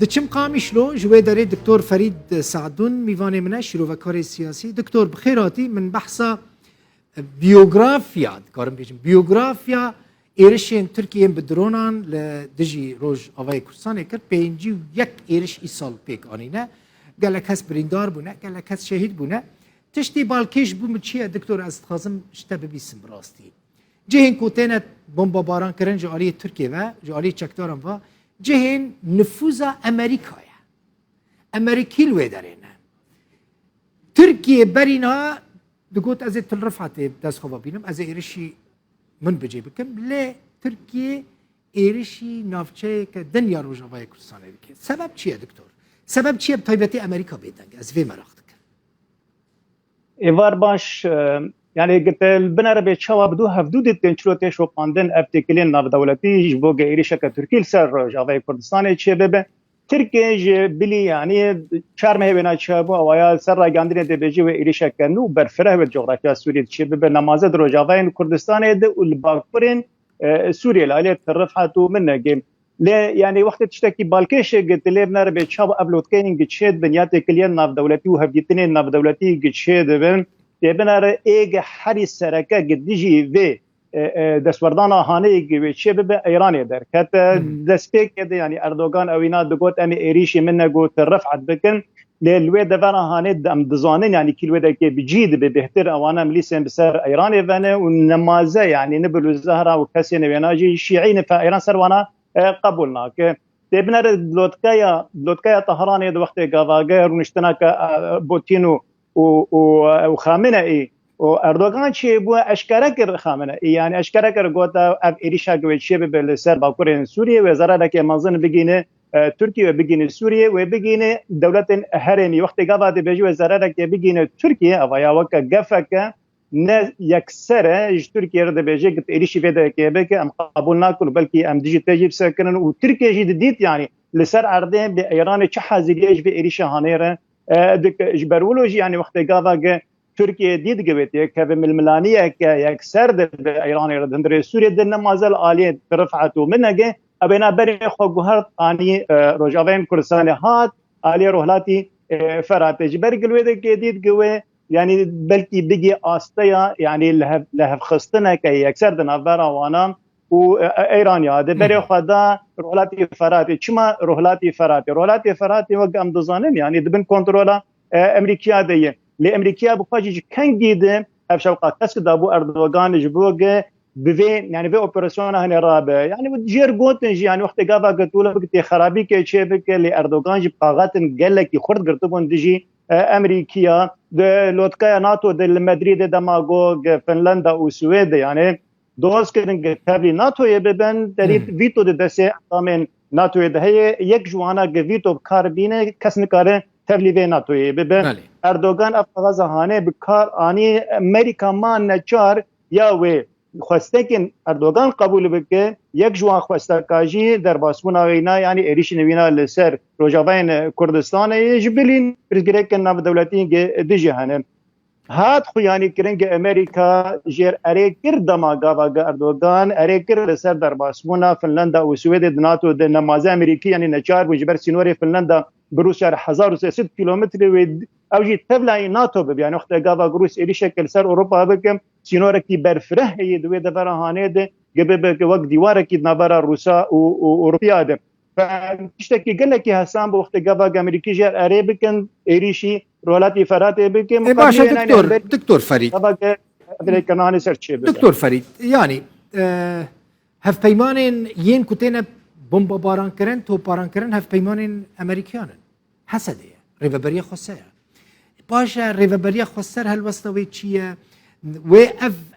دچم قامیشلو جوی داره دکتر فرید سعدون میوان منه شروع سیاسی. دکتر بخیراتی من بحثا بیوگرافیا کارم بیشم بیوگرافیا ایرشین ترکیه بدرونان لدجی روز آوای کردستان کرد پنجی و یک ایرش ایسال پیک آنینه گله کس بریندار بونه گله کس شهید بونه تشتی بالکیش بوم چیه دکتر از خازم شتاب بیسم راستی جهین کوتنت بمب باران کردن جالی ترکیه و جالی چکدارم و جهین نفوذ امریکایه امریکی لوی دارینه ترکیه برینها دقوت از تلرفعت دست خواب بینم از ایرشی من بجي بكم لا تركيا إيرشي نافشة كدنيا روجافايا كردستان بك سبب شيء دكتور سبب شيء بطيبتي أمريكا بيدنج از في مراختك إيوار باش يعني قلت البنر بيتشوا بدو هفدو دتين شروطي شو قاندن ابتكلين ناف دولتي جبوغ إيرشا كتركيا لسر روجافايا كردستان شباب تركيا بلي يعني شارمه بنا شابو أويا سر راجاندري دبيجي وإيرشا كنو برفره بالجغرافيا السورية شباب نمازة روجافايا كردستان ده والباكورين سوريا لا ترفعتو منه جيم لا يعني وقت تشتكي بالكيش قلت لي بنر بيتشاب أبلود كاين قتشيد بنياتي كليان ناف دولتي وهبيتنين ناف دولتي قتشيد بن تبنر إيج حري السركة قد يجي في دستوردانا هاني شباب إيراني در كت دستيك كده يعني أردوغان أوينا دقوت أمي إيريشي منه قوت رفعت بكن للوي دفانا هاني دم دزانين يعني كل ودا كي بجيد ببهتر أوانا مليسين بسر إيراني فانا ونمازة يعني نبلو الزهرة وكسين ويناجي شيعين فإيران سروانا قبولناك تبنر لوتكايا طهراني دو وقت قاضاقير ونشتناك بوتينو وخامنئي واردوغان شي بو اشكركر خامنه يعني اشكركر غوتا اف اريشا جوي شي بالسر باكورين سوريا وزاره دك منظن بگينه تركيا وبگينه سوريا وبگينه دوله هرمي وقت قضا بيجي وزاره دك بگينه تركيا اويا وك غفك ن يكسر تركيا رد بيجي اريشي بدا كيبك ام قبول ناكل بلكي ام ديجي تجيب سكن وتركيا جديد يعني لسر عردين بايران تشحازيج باريشا هانيره دك جبرولوجي يعني وقت قضا تركيا ديد قبتي كبم الملانيه كيكسر بايران ردندري سوريا دنا مازال اليه رفعته منها ابينا بري خو جهر اني روجافين كردستان هات اليه روحلاتي فراتج برق الويد ديد قوي يعني بلكي بقي استيا يعني له خصتنا كي يكسر دنا وانا وايران هذا بري خدا روحلاتي فراتي كما روحلاتي فراتي وقام دزانن يعني دبن كنترولا امريكا دي لامريكا بخاجي كان جيد افشوقات كسك دابو اردوغان جبوغ بفي يعني في اوبراسيون هنا رابع يعني جير جوتن يعني وقت قابا قتوله بكتي خرابي كي شيبك لاردوغان جي قاغات قال لك يخرج قرطبون دجي امريكا لوتكا ناتو دل مدريد دماغوغ فنلندا وسويد يعني دوز كدن قبل ناتو يبن دريد فيتو دسه من ناتو هي يك جوانا فيتو بكاربينه كسنكاره تبلیغ ناتوی ببین اردوغان افغازهانه بکار آنی امریکا ما نچار یا و خواسته که اردوغان قبول بکه یک جوان خواسته کاجی در باسمون آوینا یعنی ایریش نوینا لسر روجاوین کردستان یجبلین پرزگرک ناو دولتی دیجی هنه هات خویانی کرنگ امریکا جر اره کر دماغا و اردوغان اره کر لسر در باسمون فنلندا و سوئد ناتو د نماز امریکی یعنی نچار وجبر سینور فنلندا بروسيا 1300 كيلومتر اوجي تبلاي ناتو يعني وقت قاضا روس الي شكل سر اوروبا بكم سينوركي برفره هي دوي دبر هانيد قبل وقت ديواركي نبر روسا واوروبيا ده فاشتكي قال لك حسام وقت قاضا امريكي جاء اريبكن اريشي رولاتي فراتي بكم باشا دكتور فريد دكتور فريد يعني هف پیمان ين كوتينا بمب باران كرن تو باران كرن هف پیمان امريكان حسده ريفبريا خسر باشا ريفبريا خسر هالوسطوي تشيا و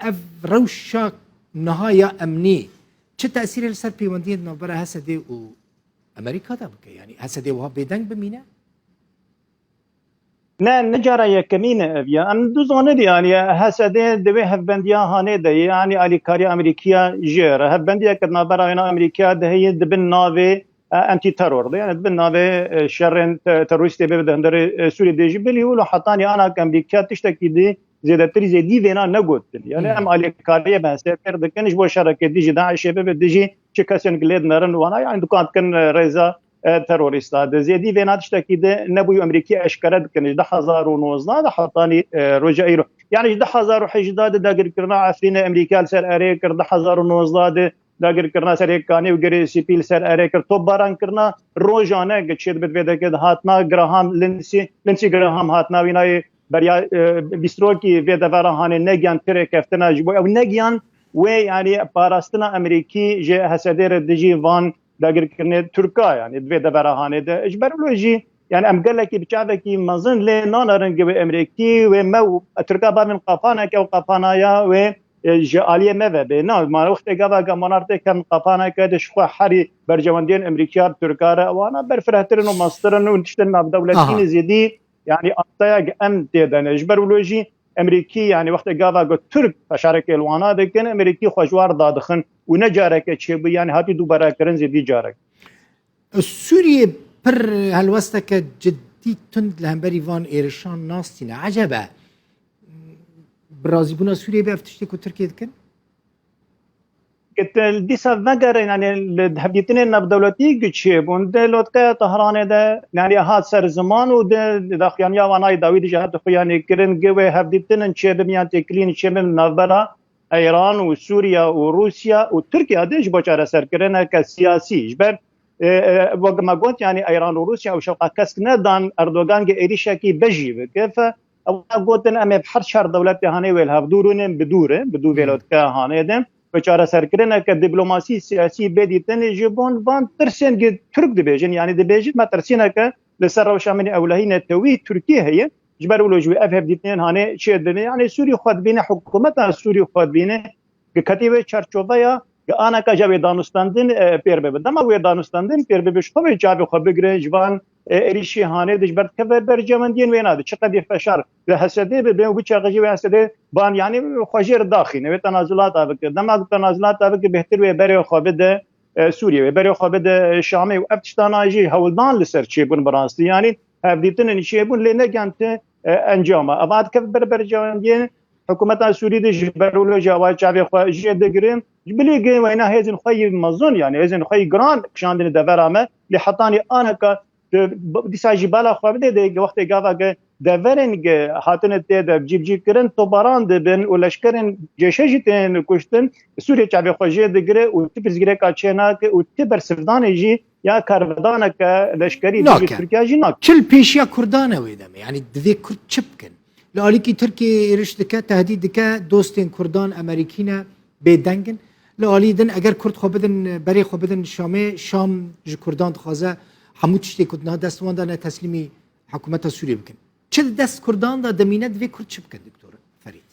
اف روشا نهايه امني چه تاثير السر پیوندين نوبره حسده و امريكا ده بك يعني حسده وها بدنگ بمينه نه نجارة يكمين أبيا أم دوزانه يعني هسده دوي هفبنديا هانه ده يعني أليكاري أمريكيا جير هفبنديا كدنا براينا أمريكا ده هي دبن ناوي أنتي ترور ده يعني دبن ناوي شرين تروریستی بهندر سوری دیجی بلی ولو حتانی أنا كأمريكا تشتكي دي زيادتري زي دي فينا نقولتن يعني أم أليكاري بهسه كرد كنش بو شركة ديجي داعش بيب ديجي شكاسين قليد نرن وانا يعني دكان كن رئيسا تروریستا د زیدی ونات شتکی ده نبوی امریکی اشکره کنه 2019 ده حطانی روجا ایرو يعني 2018 داگر کرنا عفرین امریکا سر اره کر 2019 ده داگر کرنا سر کانی و گری سیپیل سر اره کر تو باران کرنا روزانه گچید بد ودا که هاتنا گراهام لنسی گراهام هاتنا وینای بریا بیستروکی ودا ورهانه نگیان تره کفتنا جبو او نگیان و يعني باراستنا امريكي جي هسدير دجي فان داگر کرنے ترکا يعني دوی دبرهانه ده اجبر لوجي يعني ام قال لك بچاوكي مازن لي نانرنگ و امريكي و مو تركا با من قفانا كو قفانايا و جاليه مبه نا ما وقت قبا منارته كان قفانا كدش خو حري برجواندين امريكا تركا وانا برفرهترن وماسترن ونشتنا بدولتين زيدي يعني اطيق ام تيدن اجبر لوجي امریکی يعني وقت قاوا قلت ترك فشارك الوانا دكن امريكي خوجوار دادخن ونجارك تشي يعني هاتي دوباره كرن زيدي جارك سوريا بر هالوستك جدي تند لهمبري فان ايرشان ناستينا عجبا برازيبونا سوريا بأفتشتك وتركيا دكن قلت ديسا فقر يعني الهبيتين بدولتي قد شيبون دلوت كا طهران ده يعني هات سر زمان وده داخل يعني وانا داوود جهات يعني كرن جوه هبيتين شيب يعني تكلين شيب نافبرا ايران وسوريا وروسيا وتركيا ديش بوشاره سر كرن كسياسي جبر وقت ما قلت يعني ايران وروسيا وشوقا كسكنا دان اردوغان ايريشاكي بجي كيف او قلت انا بحر شهر دولتي هاني والهبدورون بدو فيلوت كا هاني دم بچاره سرکرنه که دیپلماسی سیاسی بدی تن جبون وان ترسن که ترک دبیجن يعني دبیجن ما ترسینه که لسر و شامل اولهین توی ترکیه هي جبر ولوجوی اف بدیتن هانه چه دنه يعني سوری خود بینه حکومت سوری خود بینه که کتیبه چرچوبه یا انا که جوی دانستاندن پیر به دما و دانستاندن پیر به شخو جوی خو بگره جوان اریشی هانه دجبرت که برجمندین ویناد چقدر فشار حسده به بچاقجی و حسده بان يعني خجير داخلي نبي تنازلات ابك دما تنازلات ابك بهتر وبري خابد سوريا وبري خابد الشامي وافتشتاناجي هولدان لسرچي بن برانستي يعني بديتن نشيبون لنا كانت انجام اباد كف برجان حكومه سوريا دي جبروا جوا جابي خجي دغرين بلي وينا هيزن خوي مزون يعني هيزن خوي جراند كشاندن دبرامه لحطاني انا ك دیساجی بالا خوابه ده وقتی گاوا دورنگ هاتن ده جیب کرن تو باران ده بن ولشکرن جشجی تن کشتن سوریه چابه خوجه دگره و تپزگره کاچنا که و تبر سفدان جی یا کاردان که لشکری ترکیه جی ناک چل پیشیا کردانه ویدم يعني دوی کرد چپکن لالی کی ترکیه ایرش دکه تهدید دکه دوستین کردان امریکینا بدنگن لالی دن اگر کرد خوابدن بری خوابدن شام ج کردان خوازه همو تشتی کردنها دستوان دانه تسلیمی حکومت سوریه بکن چه دست کردان دا دمینه دوی کرد چه بکن دکتور فرید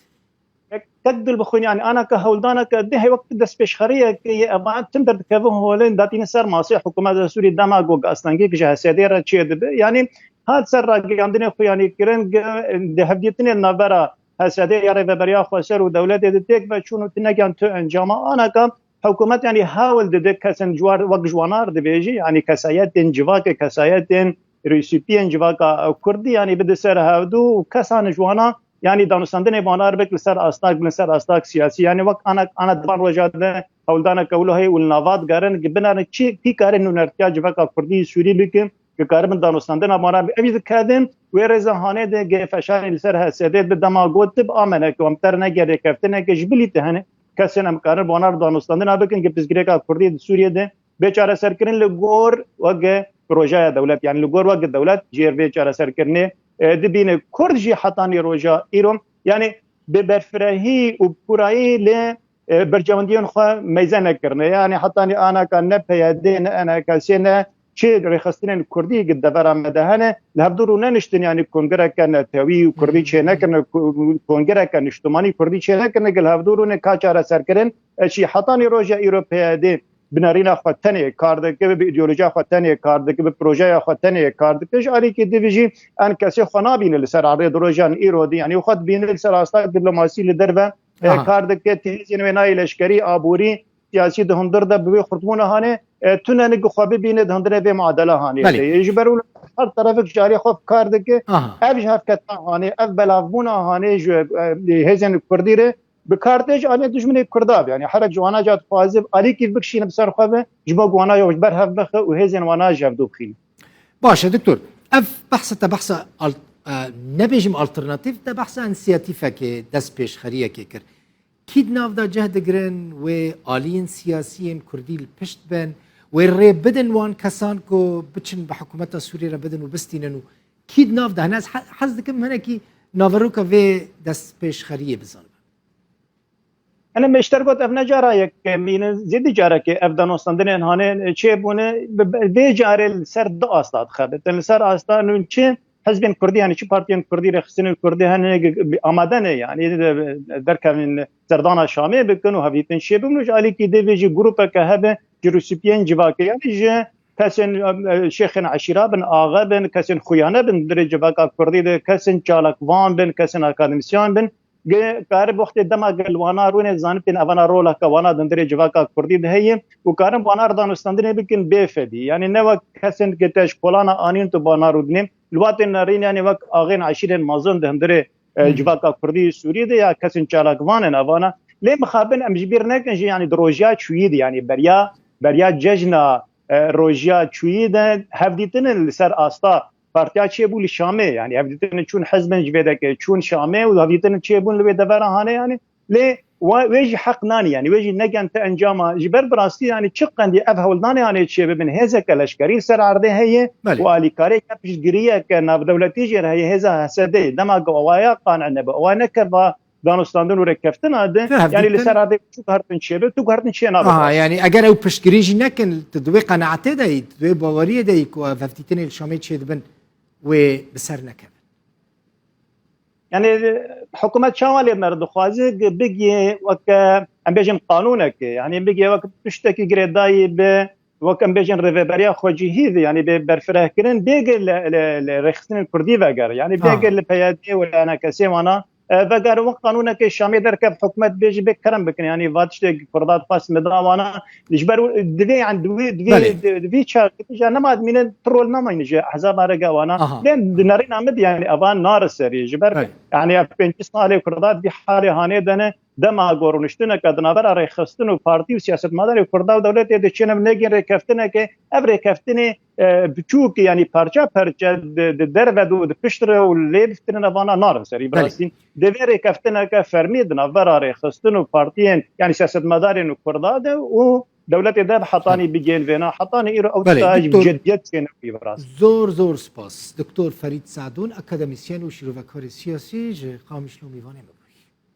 تقدر بخون يعني انا كهولدانا كده وقت دست بشخريه كي ابعد تندر كفهم هولين داتين سر ماسي حكومه سوري دماغوغ اصلا كي جهسيدير تشيد يعني هاد سر عندنا خو يعني كرن ده هديتني النبره هسيدي يا رب بريا خسر ودوله دتك بچونو تنجان تو انجام انا كم حكومه يعني حاول دك كسن جوار وق جوانار دبيجي يعني كسايات جواك كسايات ريسيبيان جواك كردي يعني بده سر هادو كسان جوانا يعني دانستاندن بانار بك لسر استاق سياسي يعني وقت انا دبان وجاده هولدانا كولو هي والنافات قارن جبنا تشي كي كارن نرتيا جواك كردي سوري بك كارن دانستاندن بانار ابي كادن ويرز هانه ده فشان لسر هسدت بدماغوت بامنه كمتر نگره كفتنه كجبلي تهنه کسان امکان بانار دانستاندن ابکن که بزگره کردی سوریه ده بیچاره سرکرین لگور وگه پروژه دولت يعني لگور وگه دولت جیر بیچاره سرکرنه دبین کرد جی حتانی روجا ایرم يعني ببرفرهی و پورایی ل برجواندیان خو میزان کرنه يعني حتانی انا کان نپیادین انا کسینه چه رخصتين كردي قد دفر مدهنه لهبدورو نشتن يعني كونغرا كان توي كردي چه نكن كونغرا كان اجتماعي كردي چه نكن قال هبدورو نه كاچاره سركرن شي حطاني روجا اوروبيا دي بنارينا خوتني كارد كه بايديولوجيا خوتني كارد كه بروجيا خوتني كارد كه علي كه ديفيجي ان كاسي خنابين لسر عرض روجان ايرو دي يعني خد بين لسر استا دبلوماسي لدربه كارد كه تهزين ويناي لشكري ابوري سياسي دهندر ده بوي خرطونه هانه تونه نگو خوابه بینه دهندره به معادله هانه يجبروا هر طرف جاري خوف كارد كه اف جهف كتا هانه اف بلاغبونه هانه جو هزن كرديره بکارتج آلی دشمنی کرداب یعنی حرک جوانا جات خوازب آلی کی بکشین بسر خوابه جبا گوانا یا بر هف بخه و هزین وانا جفدو بخین باشه دكتور اف بحثة بحثة نبيجم الترناتيف ده بحثة انسياتيفة كي دس بيش خرية كيكر كيد نافدا جهد جرين وآليين سياسيين كردي البشت بن والري بدن وان كسان كو بتشن بحكومة سوريا بدن وبستينن كيد نافدا هناس حزدكم هنا كي نافروكا في دس بيش خرية بزان انا مشتركت اف نجارا یک مين زيد جارا كي اف دانوستاندن هانه چه بونه به جار سر دو استاد خدت سر استاد نون چه حزب كردي يعني شو بارتيان كردي رخصين الكردي هن آمادن يعني در كمن زردانا شامي بكنوا هبيتن شي بمنوج علي كي ديفيجي جروبا كهبه جروسيبيان جواكي يعني جه كسن شيخ عشيرة بن آغا بن كسن خيانة بن درجة باكا كردي ده كسن چالك وان بن كسن اكاديميسيان بن کار وقت دما گلوانا رونه زانتن اوانا رولا کوانا دندره جواکا کردی دهیم و کارم بانار دانستاندنه بکن بفدی یعنی نو کسن که تش کولانا آنین تو بانارودنیم الواتن نارین یعنی وقت آغین عشیرن مازن دندره جواکا کردی سوریه ده یا کسن چالاکوان اوانا لی مخابن امجبیر نکن یعنی دروجیا چوید یعنی بریا ججنا روجیا چوید هفدیتن لسر آستا پارتیا چه بولی شامه یعنی هفدیتن چون حزب جویده که چون شامه و هفدیتن چه بول لوی دفره هانه یعنی لی ویجی حق نانی یعنی ویجی نگن تا انجام جبر براستی یعنی چقندی افهول نانی یعنی چه ببین هزا کلشکری سر عرضه هیه و آلیکاری کپش گریه که ناف دولتی جر هیه هزا حسده دما قوایا قانع نبا و نکر دانستاندن و رکفتن هذا يعني اللي صار هذا شو كارتن شيء تو كارتن شيء نابا يعني اگر او پشگریجی نکن تدوی قناعته دای تدوی باوریه دای کو ففتیتن الشامي چه دبن و بسر نکن يعني حكومة شمال مرد خوازي بيجي وك ام بيجن قانونك يعني بيجي وقت تشتكي جريداي ب وك ام بيجن ريفيبريا خوجي يعني برفره كرن بيجي الرخصين الكردي وغير يعني بيجي البيادي ولا انا كسي وانا وگر وقت قانونك الشامي دركب حكومة بيجي بكرم بكن يعني واتشتك فردات قاس مداوانا لجبر دفي عن دفي شاك جانا ما من ترول ما ينجي حساب رجع وانا لين نارين عمد يعني ابان نار السري جبر يعني بنتس عليه فردات بحاله هانه دنه دما گورنشتنه کدنابر رخصتن و پارتی و سیاست مدار کردا و دولت دچنم نگین رکفتنه که اب رکفتنه بچوک یعنی پارچه در و د پشتر و لیفتنه وانا نار سری براستین دوی رکفتنه که فرمید نابر رخصتن و پارتین یعنی سیاست مدار و کردا و دولت ده حطاني بيجين فينا حطاني إيرو أو تاج جديت كنا في براس زور سپاس دكتور فريد سعدون أكاديميسيان و شروع کار سیاسی قامشلو میوانه